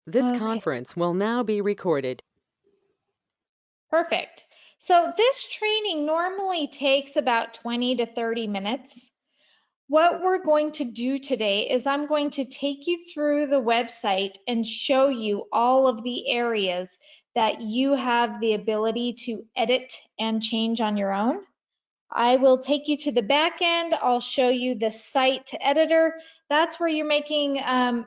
This Okay, conference will now be recorded. perfect. So this training normally takes about 20 to 30 minutes. What we're going to do today is I'm going to take you through the website and show you all of the areas that you have the ability to edit and change on your own. I will take you to the back end. I'll show you the site editor. That's where you're making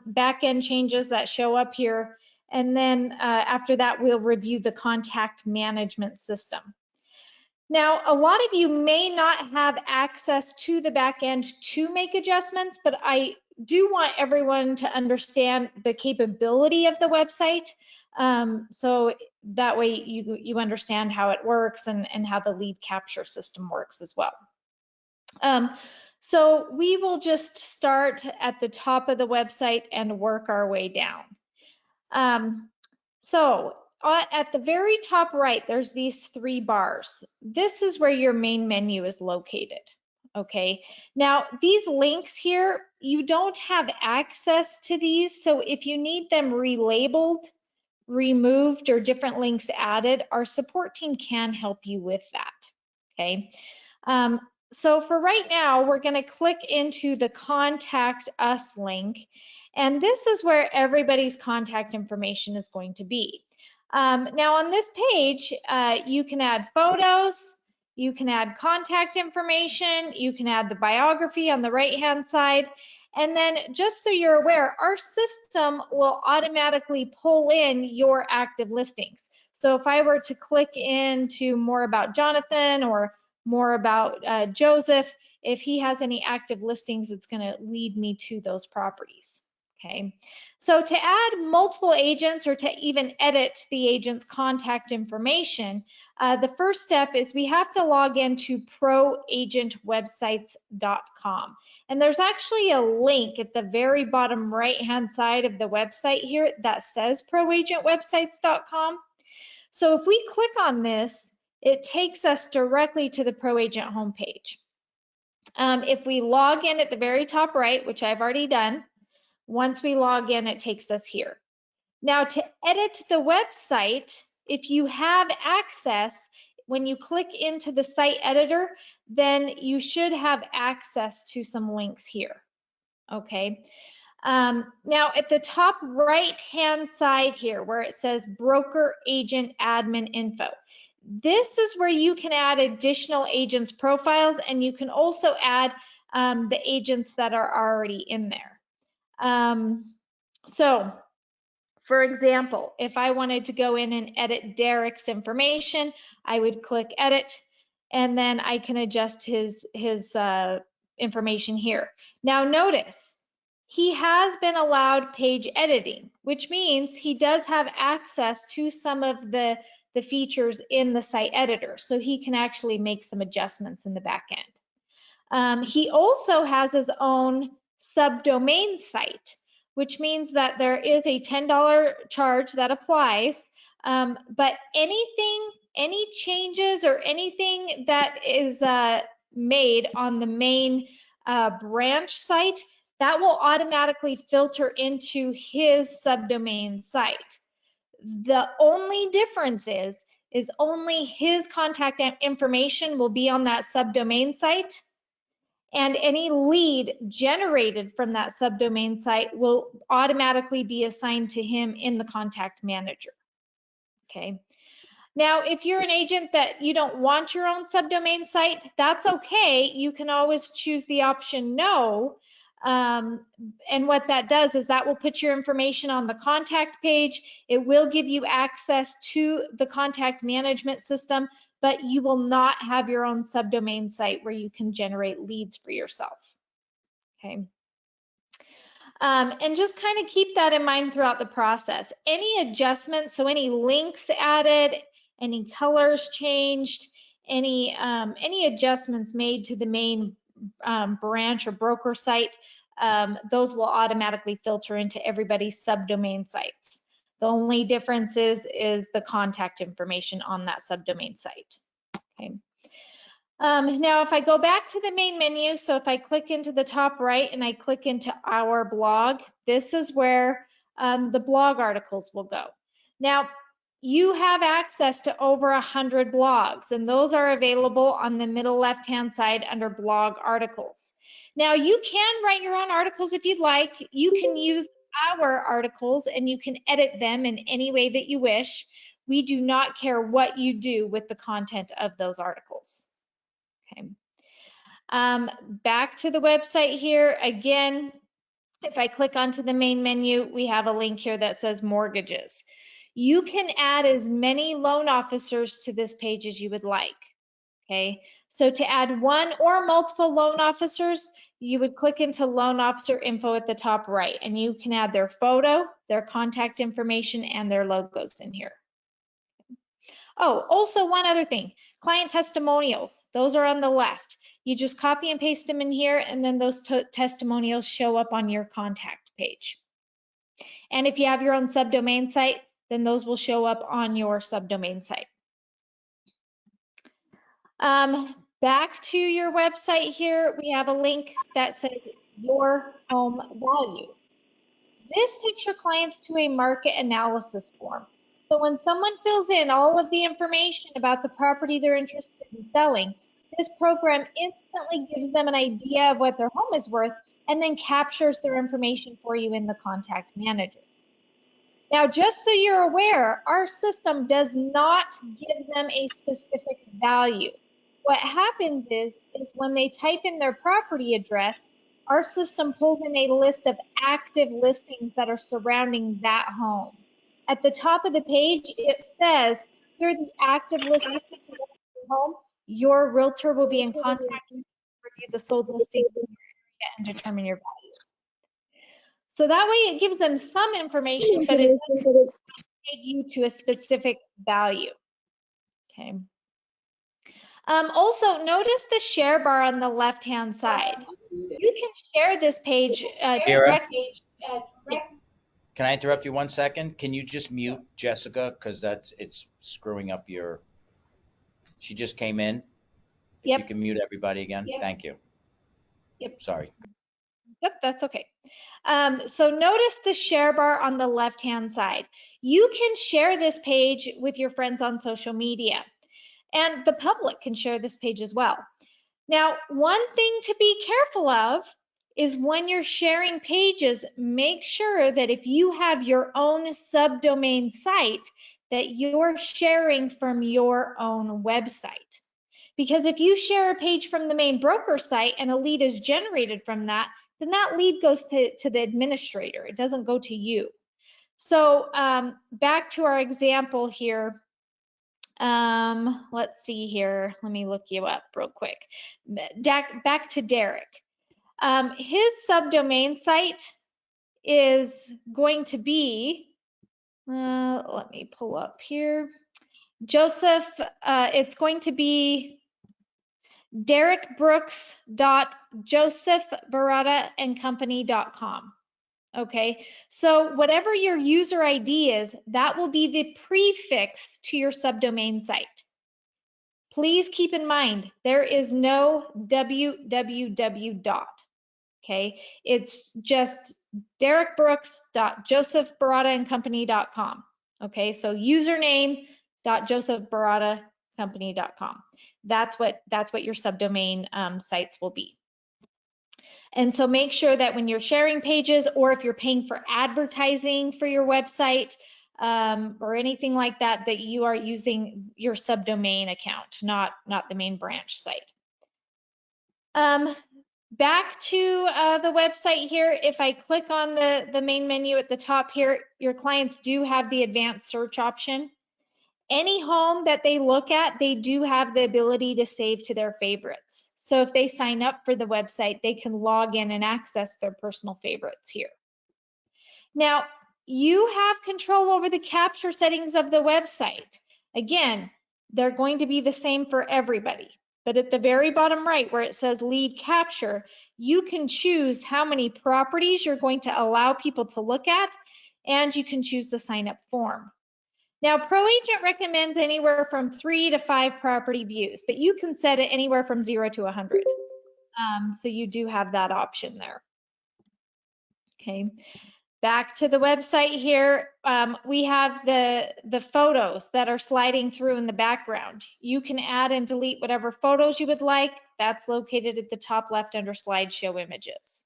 back end changes that show up here. And then after that, we'll review the contact management system. Now, a lot of you may not have access to the back end to make adjustments, but I do want everyone to understand the capability of the website. So that way you understand how it works and how the lead capture system works as well. So we will just start at the top of the website and work our way down. So at the very top right, there's these 3 bars. This is where your main menu is located. Okay, now these links here, you don't have access to these. So if you need them relabeled, removed, or different links added, our support team can help you with that. Okay, so for right now, we're going to click into the Contact Us link, and this is where everybody's contact information is going to be. Now on this page, you can add photos, you can add contact information, you can add the biography on the right-hand side, and then just so you're aware, our system will automatically pull in your active listings. So if I were to click into more about Jonathan or more about Joseph, if he has any active listings, it's going to lead me to those properties. Okay, so to add multiple agents or to even edit the agent's contact information, the first step is we have to log into proagentwebsites.com. And there's actually a link at the very bottom right-hand side of the website here that says proagentwebsites.com. So if we click on this, it takes us directly to the ProAgent homepage. If we log in at the very top right, which I've already done, once we log in, it takes us here. Now to edit the website, if you have access, when you click into the site editor, then you should have access to some links here. Okay. Now at the top right-hand side here where it says broker agent admin info, this is where you can add additional agents profiles, and you can also add the agents that are already in there. So for example, if I wanted to go in and edit Derek's information, I would click edit, and then I can adjust his information here. Now notice, he has been allowed page editing, which means he does have access to some of the features in the site editor, so he can actually make some adjustments in the back end. He also has his own subdomain site, which means that there is a $10 charge that applies, but any changes or anything that is made on the main branch site, that will automatically filter into his subdomain site. The only difference is only his contact information will be on that subdomain site, and any lead generated from that subdomain site will automatically be assigned to him in the contact manager. Okay. Now, if you're an agent that you don't want your own subdomain site, that's okay. You can always choose the option no. And what that does is that will put your information on the contact page. It will give you access to the contact management system, but you will not have your own subdomain site where you can generate leads for yourself. Okay. And just kind of keep that in mind throughout the process. Any adjustments, so any links added, any colors changed, any adjustments made to the main branch or broker site, those will automatically filter into everybody's subdomain sites. The only difference is the contact information on that subdomain site. Okay. Now, if I go back to the main menu, so if I click into the top right and I click into our blog, this is where the blog articles will go. Now, you have access to over 100 blogs, and those are available on the middle left-hand side under blog articles. Now, you can write your own articles if you'd like. You can use our articles and you can edit them in any way that you wish. We do not care what you do with the content of those articles. Okay. Back to the website here. Again, if I click onto the main menu, we have a link here that says mortgages. You can add as many loan officers to this page as you would like. Okay, so to add one or multiple loan officers, you would click into loan officer info at the top right, and you can add their photo, their contact information, and their logos in here. Oh, also one other thing, client testimonials. Those are on the left. You just copy and paste them in here, and then those testimonials show up on your contact page. And if you have your own subdomain site, then those will show up on your subdomain site. Back to your website here, we have a link that says your home value. This takes your clients to a market analysis form. So when someone fills in all of the information about the property they're interested in selling, this program instantly gives them an idea of what their home is worth and then captures their information for you in the contact manager. Now, just so you're aware, our system does not give them a specific value. What happens is when they type in their property address, our system pulls in a list of active listings that are surrounding that home. At the top of the page, it says, here are the active listings surrounding your home. Your realtor will be in contact to review the sold listing and determine your value. So that way it gives them some information, but it doesn't take you to a specific value. Okay. Also, notice the share bar on the left-hand side. You can share this page directly. Can I interrupt you 1 second? Can you just mute Jessica, because it's screwing up your. She just came in. If Yep. you can mute everybody again, thank you. Yep. Sorry. Yep, that's okay. So notice the share bar on the left-hand side. You can share this page with your friends on social media, and the public can share this page as well. Now, one thing to be careful of is when you're sharing pages, make sure that if you have your own subdomain site, that you're sharing from your own website. Because if you share a page from the main broker site and a lead is generated from that, then that lead goes to the administrator. It doesn't go to you. So back to our example here. Let's see here. Let me look you up real quick. Back to Derek. His subdomain site is going to be, let me pull up here. Joseph, it's going to be derekbrooks.josephbarattaandcompany.com. Okay, so whatever your user ID is, that will be the prefix to your subdomain site. Please keep in mind, there is no www dot. Okay, it's just derekbrooks.josephbarattaandcompany.com. Okay, so username.josephbarattaandcompany.com. That's what your subdomain sites will be. And so make sure that when you're sharing pages, or if you're paying for advertising for your website or anything like that, that you are using your subdomain account, not the main branch site. Back to the website here, if I click on the main menu at the top here, your clients do have the advanced search option. Any home that they look at, they do have the ability to save to their favorites. So if they sign up for the website, they can log in and access their personal favorites here. Now, you have control over the capture settings of the website. Again, they're going to be the same for everybody. But at the very bottom right where it says lead capture, you can choose how many properties you're going to allow people to look at, and you can choose the sign up form. Now, ProAgent recommends anywhere from 3 to 5 property views, but you can set it anywhere from 0 to 100. So you do have that option there. Okay. Back to the website here, we have the photos that are sliding through in the background. You can add and delete whatever photos you would like. That's located at the top left under slideshow images.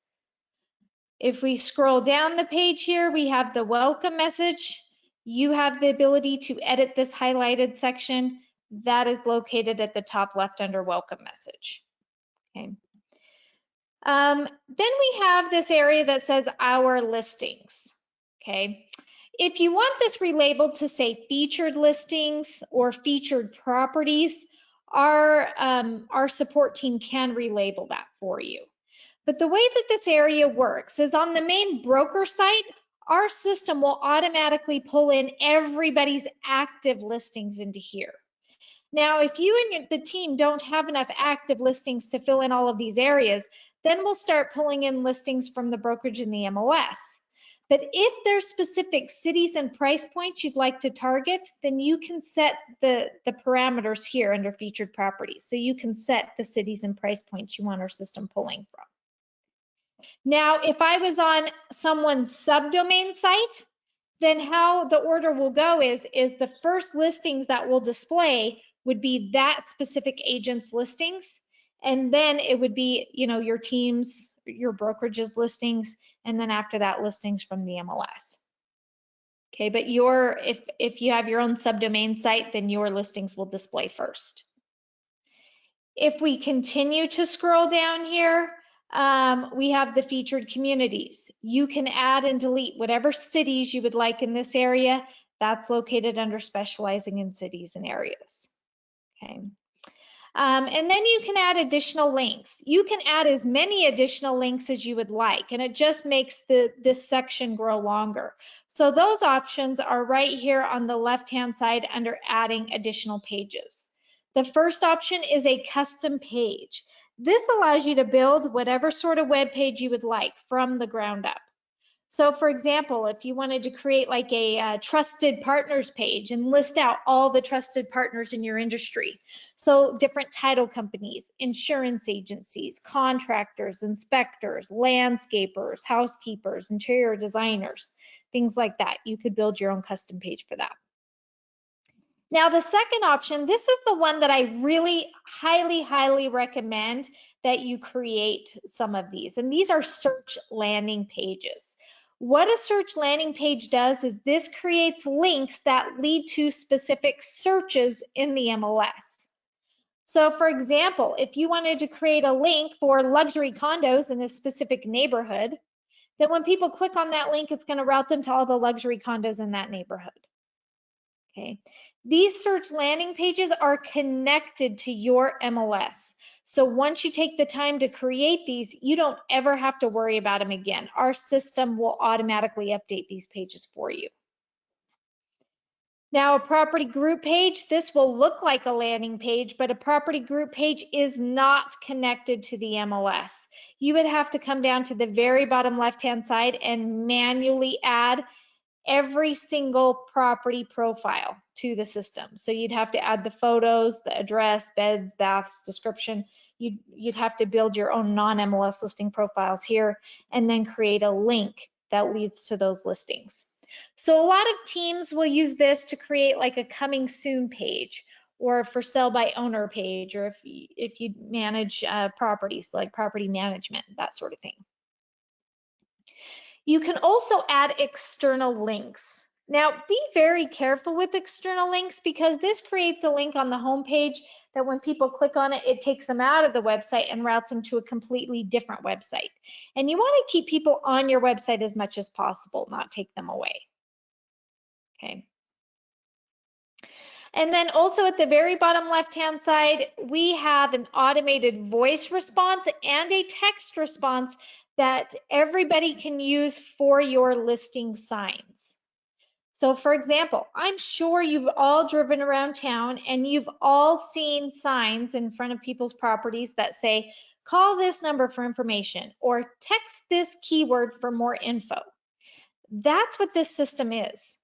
If we scroll down the page here, we have the welcome message. You have the ability to edit this highlighted section. That is located at the top left under welcome message. Okay. Then we have this area that says our listings. Okay. If you want this relabeled to say featured listings or featured properties, our support team can relabel that for you. But the way that this area works is on the main broker site, our system will automatically pull in everybody's active listings into here. Now, if you and the team don't have enough active listings to fill in all of these areas, then we'll start pulling in listings from the brokerage and the MLS. But if there's specific cities and price points you'd like to target, then you can set the parameters here under featured properties. So you can set the cities and price points you want our system pulling from. Now, if I was on someone's subdomain site, then how the order will go is the first listings that will display would be that specific agent's listings. And then it would be, you know, your team's, your brokerage's listings. And then after that, listings from the MLS. Okay, but if you have your own subdomain site, then your listings will display first. If we continue to scroll down here, we have the featured communities. You can add and delete whatever cities you would like in this area. That's located under specializing in cities and areas. Okay. And then you can add additional links. You can add as many additional links as you would like, and it just makes this section grow longer. So those options are right here on the left-hand side under adding additional pages. The first option is a custom page. This allows you to build whatever sort of web page you would like from the ground up. So for example, if you wanted to create like a trusted partners page and list out all the trusted partners in your industry. So different title companies, insurance agencies, contractors, inspectors, landscapers, housekeepers, interior designers, things like that. You could build your own custom page for that. Now, the second option, this is the one that I really highly recommend that you create some of these. And these are search landing pages. What a search landing page does is this creates links that lead to specific searches in the MLS. So for example, if you wanted to create a link for luxury condos in a specific neighborhood, then when people click on that link, it's going to route them to all the luxury condos in that neighborhood. Okay. These search landing pages are connected to your MLS. So once you take the time to create these, you don't ever have to worry about them again. Our system will automatically update these pages for you. Now, a property group page, this will look like a landing page, but a property group page is not connected to the MLS. You would have to come down to the very bottom left-hand side and manually add every single property profile to the system. So you'd have to add the photos, the address, beds, baths, description. You'd have to build your own non-MLS listing profiles here and then create a link that leads to those listings. So a lot of teams will use this to create like a coming soon page or a for sale by owner page, or if you manage properties like property management, that sort of thing. You can also add external links. Now, be very careful with external links because this creates a link on the home page that when people click on it, it takes them out of the website and routes them to a completely different website. And you want to keep people on your website as much as possible, not take them away. Okay. And then also at the very bottom left-hand side, we have an automated voice response and a text response that everybody can use for your listing signs. So for example, I'm sure you've all driven around town and you've all seen signs in front of people's properties that say, call this number for information or text this keyword for more info. That's what this system is.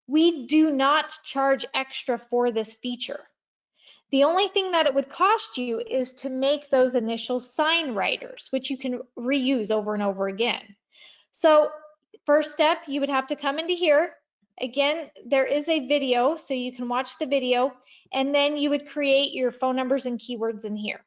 We do not charge extra for this feature. The only thing that it would cost you is to make those initial sign writers, which you can reuse over and over again. So First step, you would have to come into here. Again, there is a video, so you can watch the video, and then you would create your phone numbers and keywords in here.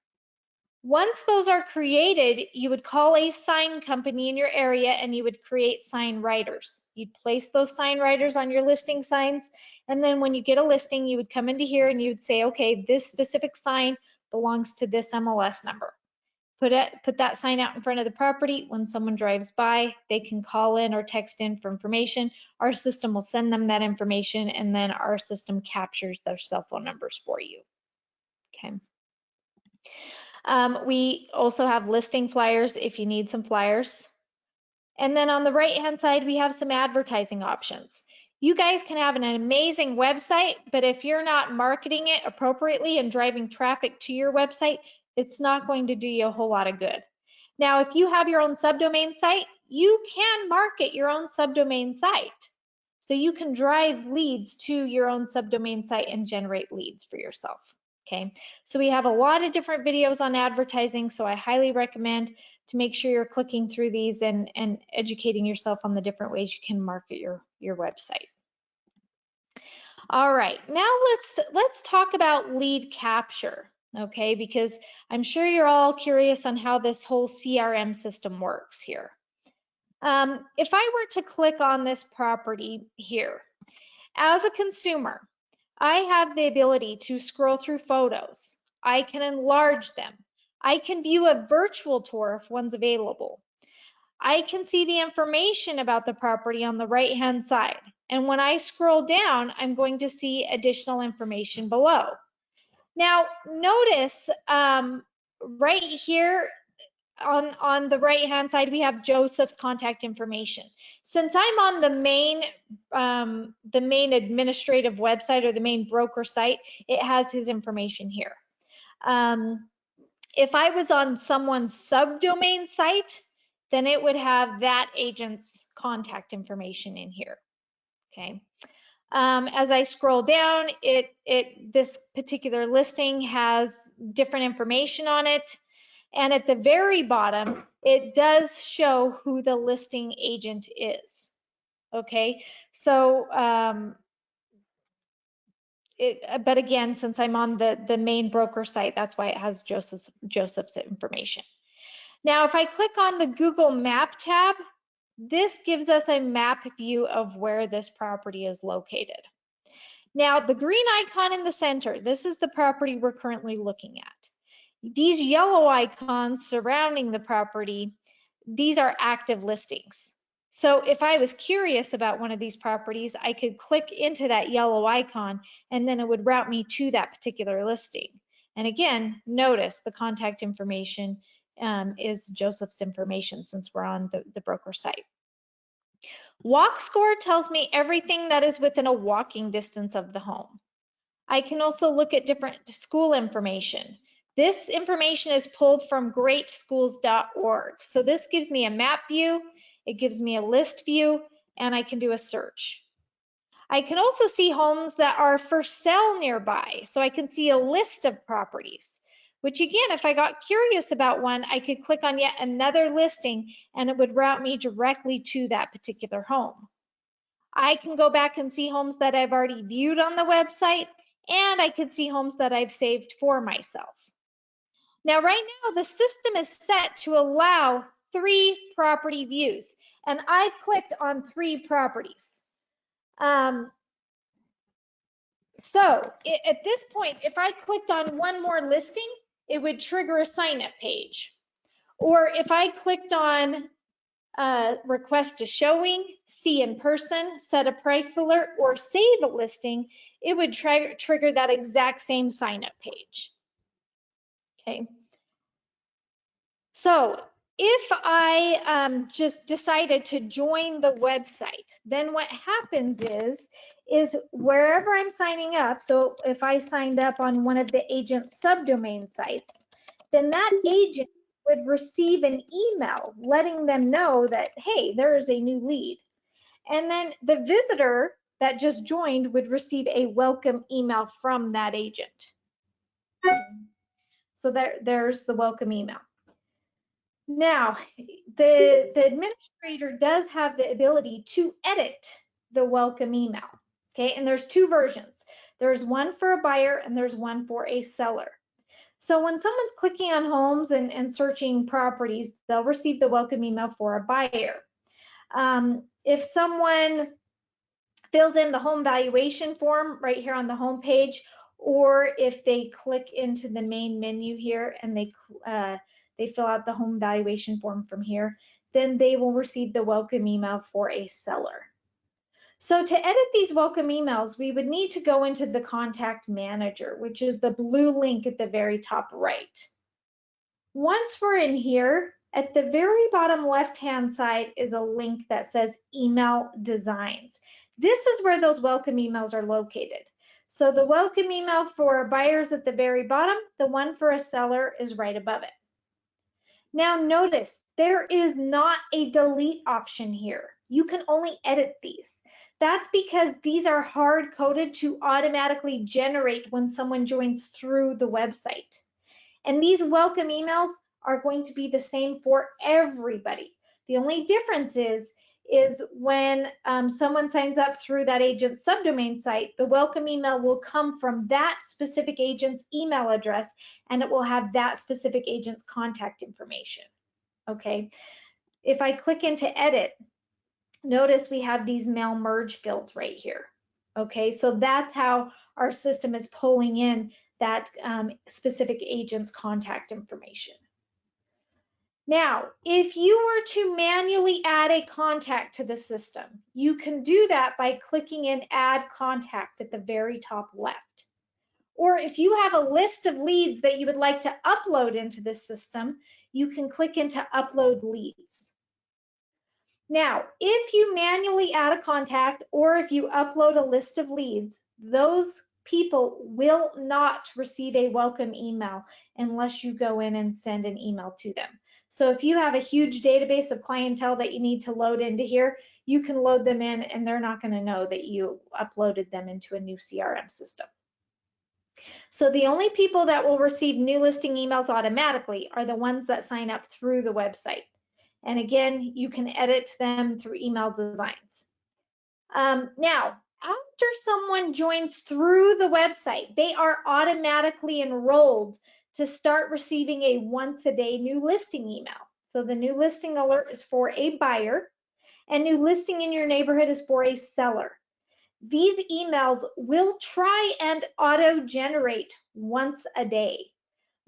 Once those are created, you would call a sign company in your area and you would create sign writers. You'd place those sign writers on your listing signs, and then when you get a listing, you would come into here and you would say, okay, this specific sign belongs to this MLS number. Put that sign out in front of the property. When someone drives by, they can call in or text in for information. Our system will send them that information, and then our system captures their cell phone numbers for you. Okay. We also have listing flyers if you need some flyers. And then on the right-hand side, we have some advertising options. You guys can have an amazing website, but if you're not marketing it appropriately and driving traffic to your website, it's not going to do you a whole lot of good. Now, if you have your own subdomain site, you can market your own subdomain site. So you can drive leads to your own subdomain site and generate leads for yourself. Okay, so we have a lot of different videos on advertising, so I highly recommend to make sure you're clicking through these and educating yourself on the different ways you can market your website. All right, now let's talk about lead capture, okay, because I'm sure you're all curious on how this whole CRM system works here. If I were to click on this property here, as a consumer, I have the ability to scroll through photos. I can enlarge them. I can view a virtual tour if one's available. I can see the information about the property on the right-hand side. And when I scroll down, I'm going to see additional information below. Now, notice right here on the right-hand side, we have Joseph's contact information. Since I'm on the main administrative website or the main broker site, it has his information here. If I was on someone's subdomain site, then it would have that agent's contact information in here. Okay. As I scroll down, this particular listing has different information on it. And at the very bottom, it does show who the listing agent is. Okay, so, but again, since I'm on the main broker site, that's why it has Joseph's information. Now, if I click on the Google Map tab, this gives us a map view of where this property is located. Now, the green icon in the center, this is the property we're currently looking at. These yellow icons surrounding the property, these are active listings. So if I was curious about one of these properties, I could click into that yellow icon and then it would route me to that particular listing. And again, notice the contact information is Joseph's information since we're on the broker site. Walk score tells me everything that is within a walking distance of the home. I can also look at different school information. This information is pulled from greatschools.org. So this gives me a map view, it gives me a list view, and I can do a search. I can also see homes that are for sale nearby. So I can see a list of properties, which again, if I got curious about one, I could click on yet another listing and it would route me directly to that particular home. I can go back and see homes that I've already viewed on the website, and I could see homes that I've saved for myself. Now, right now, the system is set to allow 3 property views, and I've clicked on 3 properties. So at this point, if I clicked on one more listing, it would trigger a sign-up page. Or if I clicked on request a showing, see in person, set a price alert, or save a listing, it would trigger that exact same sign-up page. Okay. So if I just decided to join the website, then what happens is wherever I'm signing up, so if I signed up on one of the agent's subdomain sites, then that agent would receive an email letting them know that, hey, there is a new lead. And then the visitor that just joined would receive a welcome email from that agent. So there's the welcome email. Now, the administrator does have the ability to edit the welcome email. Okay, and there's two versions. There's one for a buyer and there's one for a seller. So when someone's clicking on homes and searching properties, they'll receive the welcome email for a buyer. If someone fills in the home valuation form right here on the home page, or if they click into the main menu here and they fill out the home valuation form from here, then they will receive the welcome email for a seller. So to edit these welcome emails, we would need to go into the contact manager, which is the blue link at the very top right. Once we're in here, at the very bottom left-hand side is a link that says email designs. This is where those welcome emails are located. So the welcome email for buyers at the very bottom, the one for a seller is right above it. Now notice there is not a delete option here. You can only edit these. That's because these are hard coded to automatically generate when someone joins through the website. And these welcome emails are going to be the same for everybody. The only difference is when someone signs up through that agent's subdomain site, the welcome email will come from that specific agent's email address, and it will have that specific agent's contact information. Okay. If I click into edit, notice we have these mail merge fields right here. Okay, so that's how our system is pulling in that specific agent's contact information. Now, if you were to manually add a contact to the system, you can do that by clicking in Add Contact at the very top left. Or if you have a list of leads that you would like to upload into this system, you can click into Upload Leads. Now, if you manually add a contact or if you upload a list of leads, those people will not receive a welcome email unless you go in and send an email to them. So if you have a huge database of clientele that you need to load into here, you can load them in and they're not going to know that you uploaded them into a new CRM system. So the only people that will receive new listing emails automatically are the ones that sign up through the website. And again, you can edit them through email designs. Now, after someone joins through the website, they are automatically enrolled to start receiving a once-a-day new listing email. So the new listing alert is for a buyer, and new listing in your neighborhood is for a seller. These emails will try and auto-generate once a day.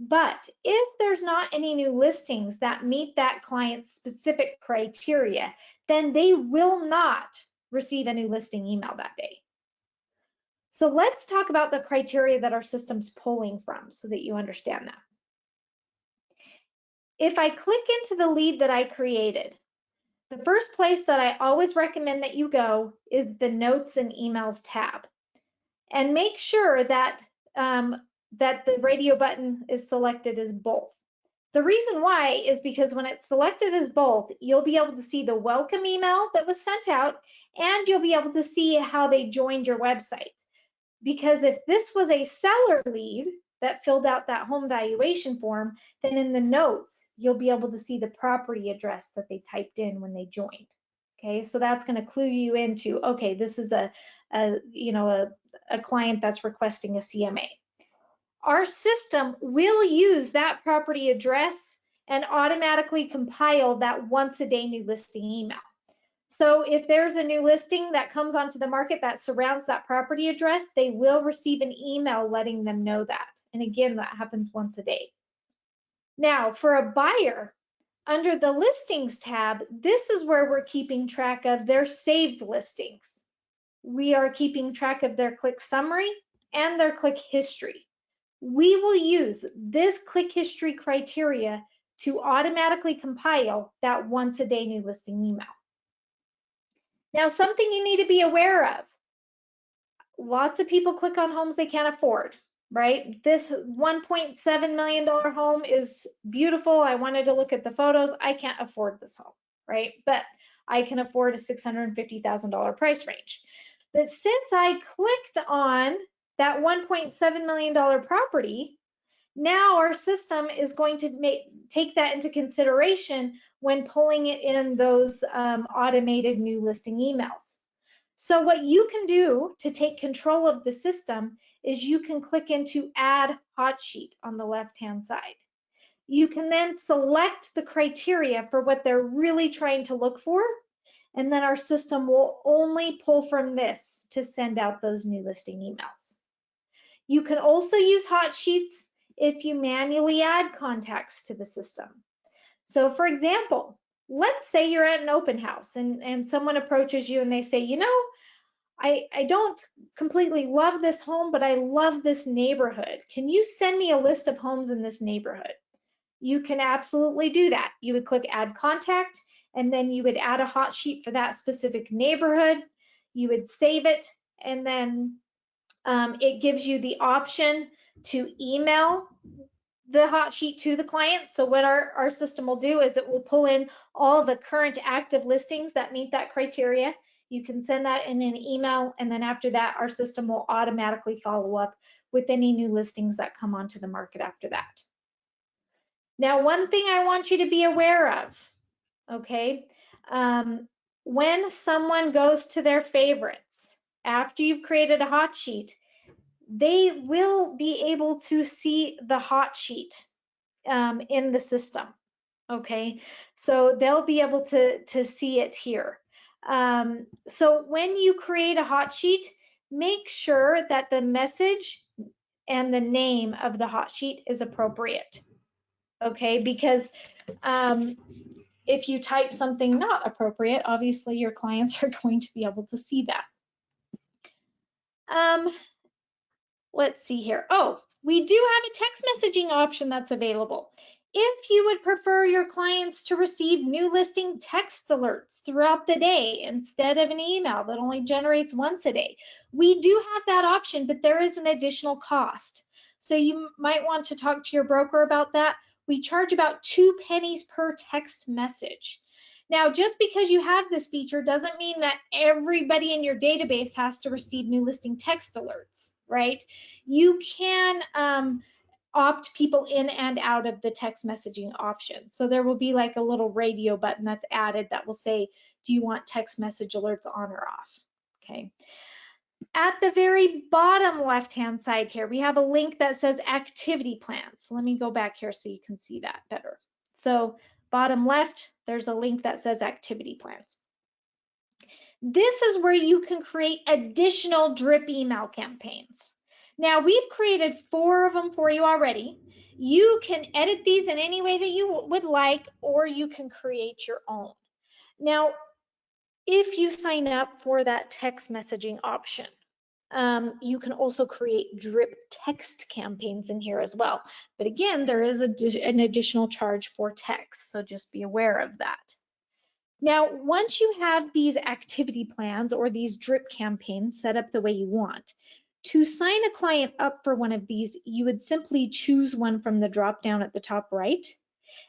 But if there's not any new listings that meet that client's specific criteria, then they will not receive a new listing email that day. So let's talk about the criteria that our system's pulling from so that you understand that. If I click into the lead that I created, the first place that I always recommend that you go is the Notes and Emails tab. And make sure that that the radio button is selected as both. The reason why is because when it's selected as both, you'll be able to see the welcome email that was sent out, and you'll be able to see how they joined your website. Because if this was a seller lead that filled out that home valuation form, then in the notes, you'll be able to see the property address that they typed in when they joined. Okay, so that's going to clue you into, okay, this is a client that's requesting a CMA. Our system will use that property address and automatically compile that once a day new listing email. So if there's a new listing that comes onto the market that surrounds that property address, they will receive an email letting them know that. And again, that happens once a day. Now, for a buyer, under the listings tab, this is where we're keeping track of their saved listings. We are keeping track of their click summary and their click history. We will use this click history criteria to automatically compile that once a day new listing email. Now, something you need to be aware of. Lots of people click on homes they can't afford, right? This $1.7 million home is beautiful. I wanted to look at the photos. I can't afford this home, right? But I can afford a $650,000 price range. But since I clicked on that $1.7 million property, Now our system is going to take that into consideration when pulling it in those automated new listing emails. So what you can do to take control of the system is you can click into Add Hot Sheet on the left-hand side. You can then select the criteria for what they're really trying to look for, and then our system will only pull from this to send out those new listing emails. You can also use hot sheets if you manually add contacts to the system. So for example, let's say you're at an open house and someone approaches you and they say, you know, I don't completely love this home, but I love this neighborhood. Can you send me a list of homes in this neighborhood? You can absolutely do that. You would click Add Contact, and then you would add a hot sheet for that specific neighborhood. You would save it, and then it gives you the option to email the hot sheet to the client. So what our system will do is it will pull in all the current active listings that meet that criteria. You can send that in an email, and then after that, our system will automatically follow up with any new listings that come onto the market after that. Now, one thing I want you to be aware of, okay, when someone goes to their favorites, after you've created a hot sheet, they will be able to see the hot sheet in the system, okay? So they'll be able to see it here. So when you create a hot sheet, make sure that the message and the name of the hot sheet is appropriate, okay? Because if you type something not appropriate, obviously your clients are going to be able to see that. Let's see here. Oh, we do have a text messaging option that's available. If you would prefer your clients to receive new listing text alerts throughout the day instead of an email that only generates once a day, we do have that option, but there is an additional cost. So you might want to talk to your broker about that. We charge about 2 pennies per text message. Now, just because you have this feature doesn't mean that everybody in your database has to receive new listing text alerts, right? You can opt people in and out of the text messaging option. So there will be like a little radio button that's added that will say, do you want text message alerts on or off? Okay. At the very bottom left-hand side here, we have a link that says activity plans. Let me go back here so you can see that better. So bottom left, there's a link that says activity plans. This is where you can create additional drip email campaigns. Now we've created 4 of them for you already. You can edit these in any way that you would like, or you can create your own. Now, if you sign up for that text messaging option, you can also create drip text campaigns in here as well. But again, there is an additional charge for text, so just be aware of that. Now, once you have these activity plans or these drip campaigns set up the way you want, to sign a client up for one of these, you would simply choose one from the drop down at the top right,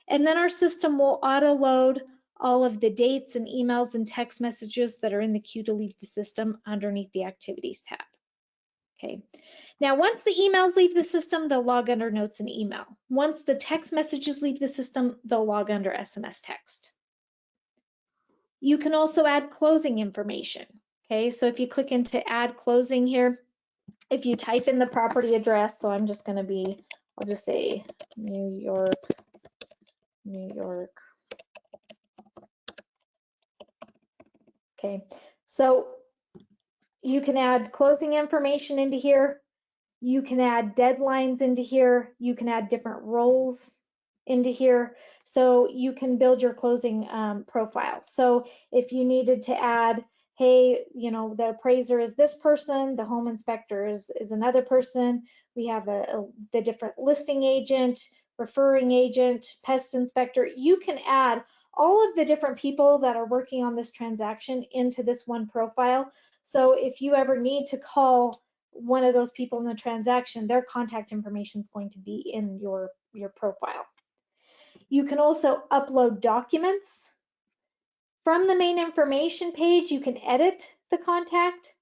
and then our system will auto load all of the dates and emails and text messages that are in the queue to leave the system underneath the activities tab. Okay. Now, once the emails leave the system, they'll log under notes and email. Once the text messages leave the system, they'll log under SMS text. You can also add closing information. Okay, so if you click into add closing here, if you type in the property address, so I'm just going to be, I'll just say New York, New York. Okay, so you can add closing information into here. You can add deadlines into here. You can add different roles into here. So you can build your closing profile. So if you needed to add, hey, you know, the appraiser is this person, the home inspector is another person. We have the different listing agent, referring agent, pest inspector. You can add all of the different people that are working on this transaction into this one profile. So if you ever need to call one of those people in the transaction, their contact information is going to be in your profile. You can also upload documents. From the main information page, you can edit the contact.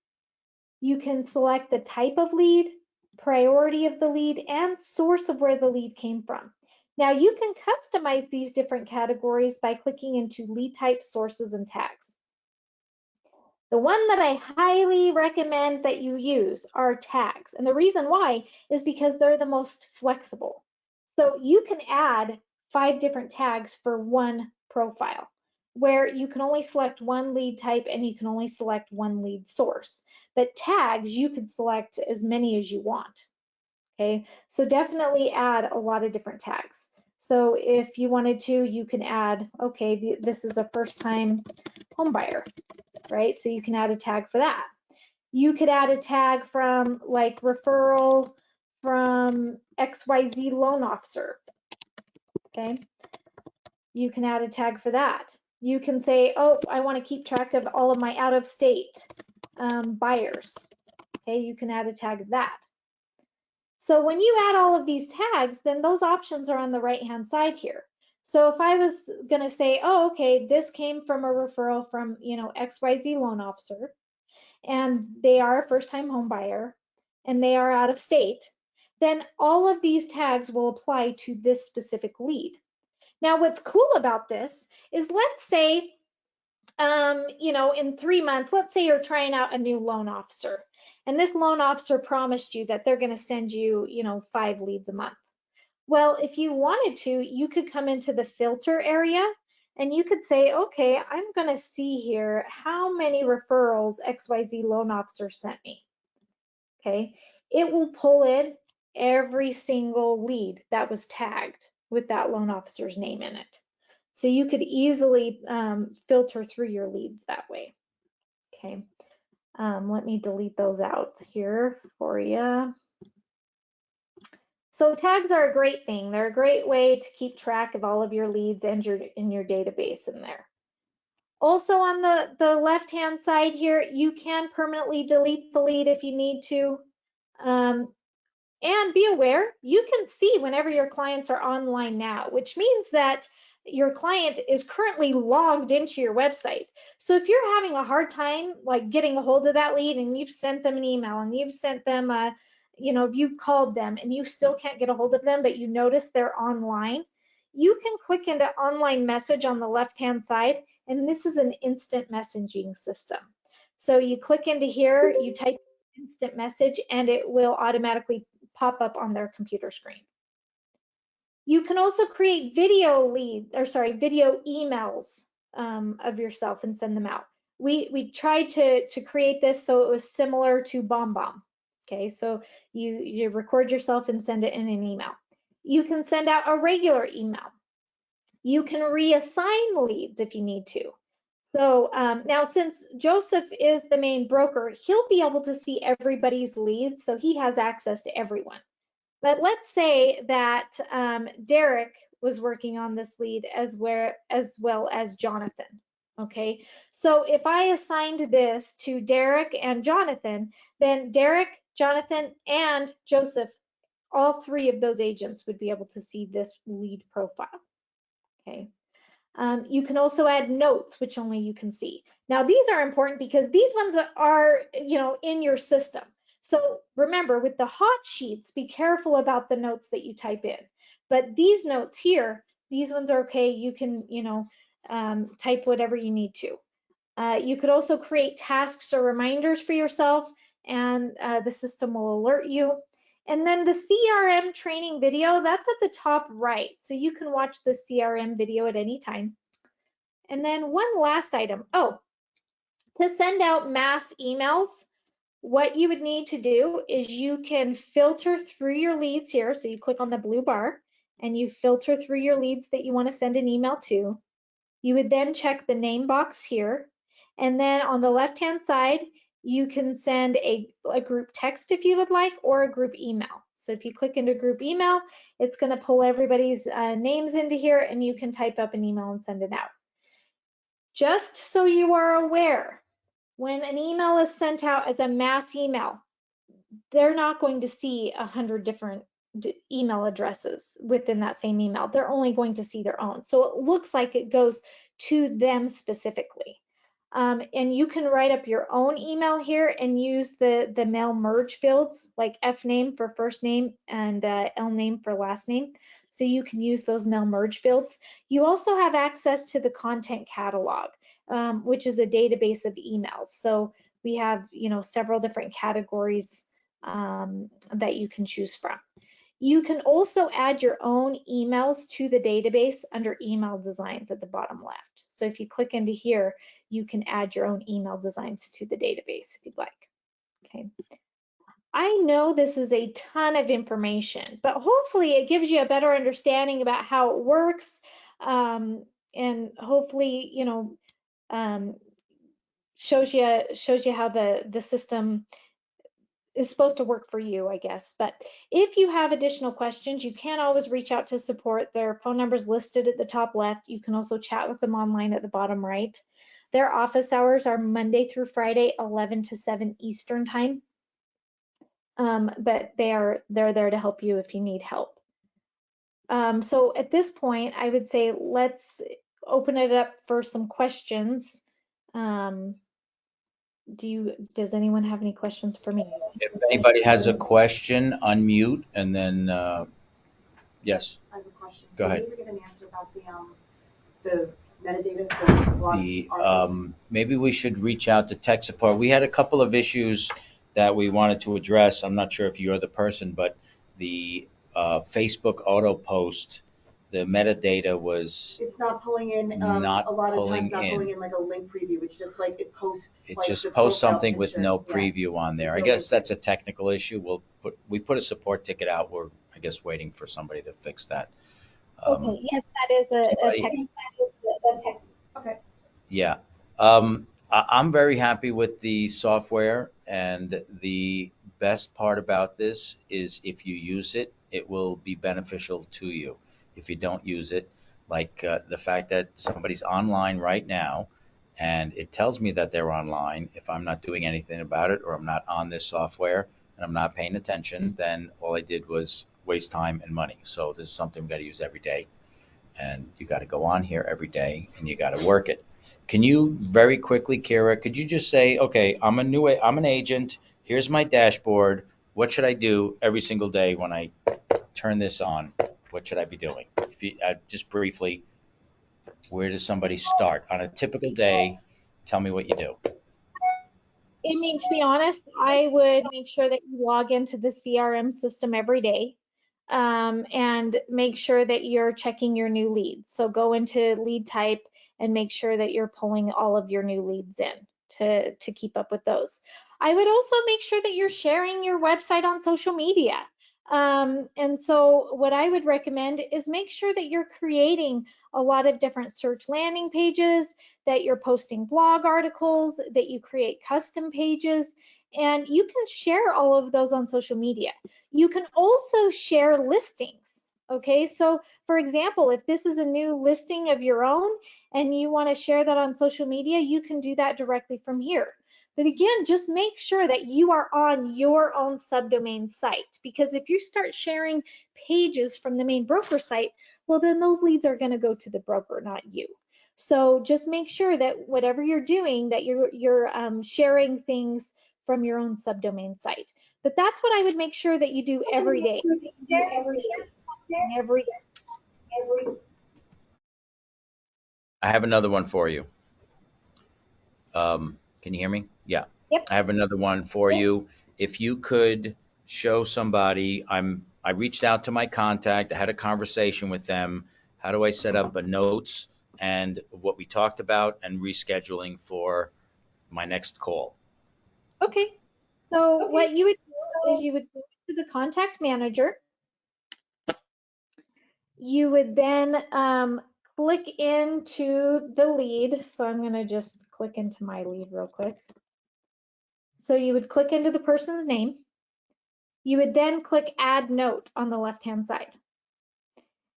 You can select the type of lead, priority of the lead, and source of where the lead came from. Now you can customize these different categories by clicking into lead type, sources, and tags. The one that I highly recommend that you use are tags. And the reason why is because they're the most flexible. So you can add 5 different tags for one profile, where you can only select one lead type and you can only select one lead source. But tags, you can select as many as you want. Okay, so definitely add a lot of different tags. So if you wanted to, you can add, okay, this is a first time home buyer, right? So you can add a tag for that. You could add a tag from like referral from XYZ loan officer, okay? You can add a tag for that. You can say, oh, I want to keep track of all of my out of state buyers, okay? You can add a tag of that. So when you add all of these tags, then those options are on the right-hand side here. So if I was going to say, oh, okay, this came from a referral from, XYZ loan officer, and they are a first-time home buyer, and they are out of state, then all of these tags will apply to this specific lead. Now, what's cool about this is, let's say, in 3 months, let's say you're trying out a new loan officer, and this loan officer promised you that they're going to send you, 5 leads a month. Well, if you wanted to, you could come into the filter area and you could say, okay, I'm going to see here how many referrals XYZ loan officer sent me. Okay, it will pull in every single lead that was tagged with that loan officer's name in it. So you could easily filter through your leads that way. Okay, let me delete those out here for you. So tags are a great thing. They're a great way to keep track of all of your leads and in your database in there. Also on the left-hand side here, you can permanently delete the lead if you need to. And be aware, you can see whenever your clients are online now, which means that your client is currently logged into your website. So if you're having a hard time like getting a hold of that lead, and you've sent them an email and you've sent them if you called them and you still can't get a hold of them, but you notice they're online, you can click into online message on the left-hand side, and this is an instant messaging system. So you click into here, you type instant message, and it will automatically pop up on their computer screen. You can also create video emails of yourself and send them out. We tried to create this so it was similar to BombBomb. Okay, so you record yourself and send it in an email. You can send out a regular email. You can reassign leads if you need to. So now, since Joseph is the main broker, he'll be able to see everybody's leads, so he has access to everyone. But let's say that Derek was working on this lead as well as Jonathan. Okay, so if I assigned this to Derek and Jonathan, then Derek, Jonathan, and Joseph, all 3 of those agents would be able to see this lead profile. Okay. You can also add notes, which only you can see. Now, these are important because these ones are, in your system. So remember, with the hot sheets, be careful about the notes that you type in. But these notes here, these ones are okay. You can, type whatever you need to. You could also create tasks or reminders for yourself, and the system will alert you. And then the CRM training video, that's at the top right. So you can watch the CRM video at any time. And then one last item. Oh, to send out mass emails, what you would need to do is you can filter through your leads here. So you click on the blue bar and you filter through your leads that you want to send an email to. You would then check the name box here. And then on the left-hand side, you can send a group text if you would like, or a group email. So if you click into group email, it's going to pull everybody's names into here, and you can type up an email and send it out. Just so you are aware, when an email is sent out as a mass email, they're not going to see 100 different email addresses within that same email. They're only going to see their own. So it looks like it goes to them specifically. And you can write up your own email here and use the mail merge fields, like F name for first name and L name for last name. So you can use those mail merge fields. You also have access to the content catalog, which is a database of emails. So we have, several different categories that you can choose from. You can also add your own emails to the database under email designs at the bottom left. So if you click into here, you can add your own email designs to the database if you'd like. Okay. I know this is a ton of information, but hopefully it gives you a better understanding about how it works, and hopefully, shows you how the system is supposed to work for you, I guess. But if you have additional questions, you can always reach out to support. Their phone number's listed at the top left. You can also chat with them online at the bottom right. Their office hours are Monday through Friday, 11 to 7 Eastern time. But they're there to help you if you need help. So at this point, I would say let's open it up for some questions. Does anyone have any questions for me? If anybody has a question, unmute and then, yes, I have a question. Go ahead. Can you get an answer about the metadata for blog articles? Maybe we should reach out to tech support. We had a couple of issues that we wanted to address. I'm not sure if you're the person, but the Facebook auto post, the metadata was, It's not pulling in, not a lot of pulling times not in. pulling in like a link preview. It's just like it posts it like just the posts profile something with picture. no Yeah. preview on there. I No guess preview. that's a technical issue. We put a support ticket out. We're, I guess, waiting for somebody to fix that. Okay, yes, that is a tech. Okay. Yeah. I'm very happy with the software, and the best part about this is if you use it, it will be beneficial to you. If you don't use it, like the fact that somebody's online right now and it tells me that they're online, if I'm not doing anything about it or I'm not on this software and I'm not paying attention, then all I did was waste time and money. So this is something we got to use every day, and you got to go on here every day and you got to work it. Can you very quickly, Kira, could you just say, okay, I'm an agent. Here's my dashboard. What should I do every single day when I turn this on? What should I be doing? If you, just briefly, where does somebody start on a typical day? Tell me what you do. I mean, to be honest, I would make sure that you log into the CRM system every day, and make sure that you're checking your new leads. So go into lead type and make sure that you're pulling all of your new leads in to keep up with those. I would also make sure that you're sharing your website on social media. And so what I would recommend is make sure that you're creating a lot of different search landing pages, that you're posting blog articles, that you create custom pages, and you can share all of those on social media. You can also share listings. Okay, so for example, if this is a new listing of your own and you want to share that on social media, you can do that directly from here. But again, just make sure that you are on your own subdomain site, because if you start sharing pages from the main broker site, well, then those leads are going to go to the broker, not you. So just make sure that whatever you're doing, that you're sharing things from your own subdomain site. But that's what I would make sure that you do every day. Every day. I have another one for you. Can you hear me? Yeah. Yep. I have another one for you. If you could show somebody, I reached out to my contact, I had a conversation with them. How do I set up a notes and what we talked about and rescheduling for my next call? Okay. So what you would do is you would go to the contact manager. You would then click into the lead. So I'm going to just click into my lead real quick. So you would click into the person's name. You would then click add note on the left-hand side.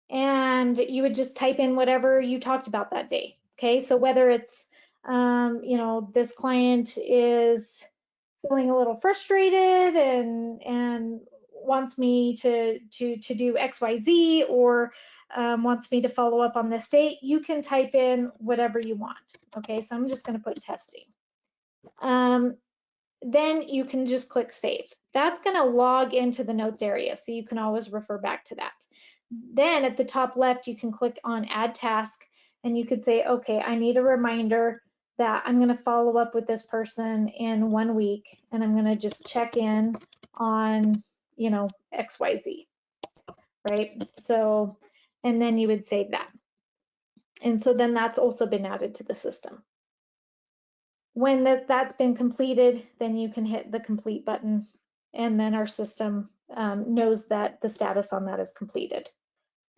And you would just type in whatever you talked about that day. Okay, so whether it's, this client is feeling a little frustrated and wants me to do XYZ, or wants me to follow up on this date, you can type in whatever you want. Okay, so I'm just going to put testing. Then you can just click save. That's going to log into the notes area, so you can always refer back to that. Then at the top left, you can click on add task, and you could say, okay, I need a reminder that I'm going to follow up with this person in 1 week, and I'm going to just check in on, you know, XYZ, right? So, and then you would save that. And so then that's also been added to the system. When that's been completed, then you can hit the complete button, and then our system knows that the status on that is completed.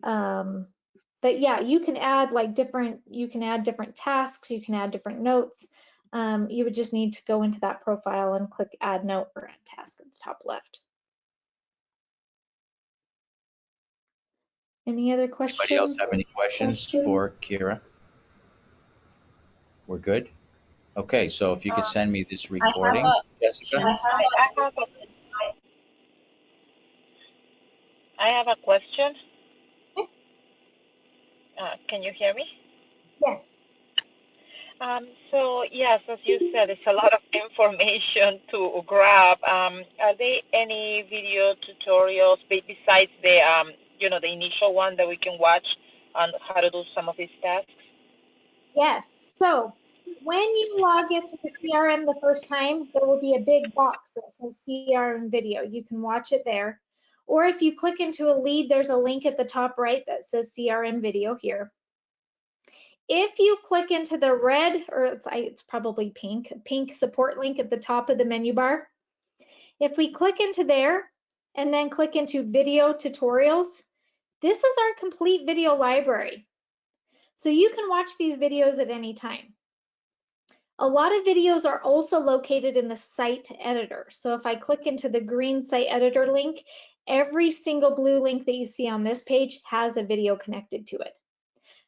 But yeah, you can add like different tasks, you can add different notes. You would just need to go into that profile and click add note or add task at the top left. Any other questions? Anybody else have any questions for Kira? We're good? Okay, so if you could send me this recording, Jessica. I have a question. Can you hear me? Yes. So yes, as you said, it's a lot of information to grab. Are there any video tutorials besides the the initial one that we can watch on how to do some of these tasks? Yes. So when you log into the CRM the first time, there will be a big box that says CRM video. You can watch it there. Or if you click into a lead, there's a link at the top right that says CRM video here. If you click into the red, or it's probably pink support link at the top of the menu bar, if we click into there and then click into video tutorials, this is our complete video library. So you can watch these videos at any time. A lot of videos are also located in the site editor. So if I click into the green site editor link, every single blue link that you see on this page has a video connected to it.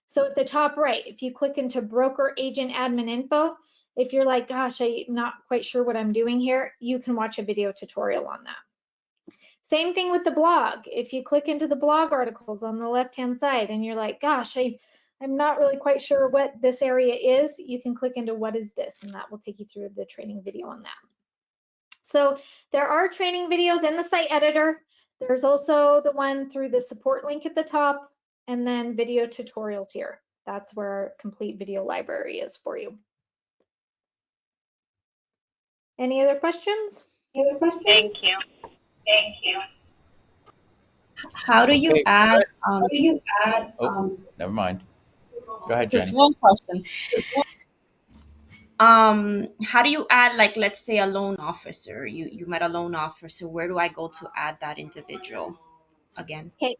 So at the top right, if you click into broker agent admin info, if you're like, gosh, I'm not quite sure what I'm doing here, you can watch a video tutorial on that. Same thing with the blog. If you click into the blog articles on the left-hand side and you're like, gosh, I'm not really quite sure what this area is, you can click into what is this, and that will take you through the training video on that. So there are training videos in the site editor. There's also the one through the support link at the top, and then video tutorials here. That's where our complete video library is for you. Any other questions? Thank you. How do you Okay, add, never mind. Go ahead, just Jenny. one question. How do you add, like, let's say a loan officer, you met a loan officer, where do I go to add that individual again? Okay.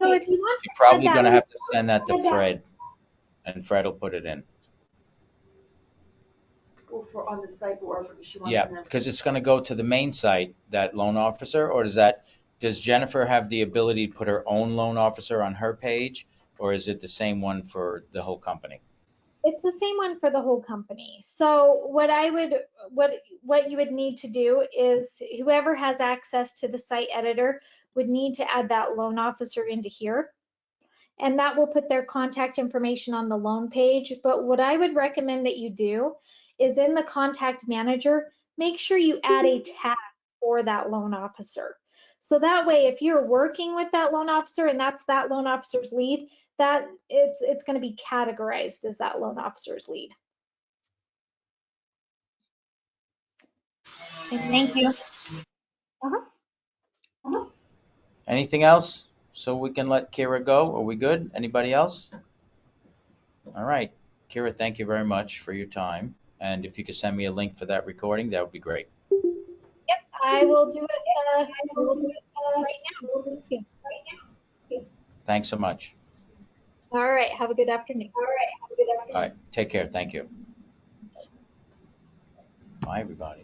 So if you want You're to add probably going to that, have to send that to Fred, and Fred will put it in. Or for on the site, or for, she wants Yeah, them. because it's going to go to the main site, that loan officer, or does Jennifer have the ability to put her own loan officer on her page, or is it the same one for the whole company? it's the same one for the whole company. So what you would need to do is whoever has access to the site editor would need to add that loan officer into here. And that will put their contact information on the loan page. But what I would recommend that you do is in the contact manager, make sure you add a tab for that loan officer. So that way, if you're working with that loan officer and that's that loan officer's lead, that it's going to be categorized as that loan officer's lead. Thank you. Anything else? So we can let Kira go? Are we good? Anybody else? All right. Kira, thank you very much for your time. And if you could send me a link for that recording, that would be great. Yep, I will do it. Right now. Okay. Thanks so much. All right. Have a good afternoon. All right. Take care. Thank you. Bye, everybody.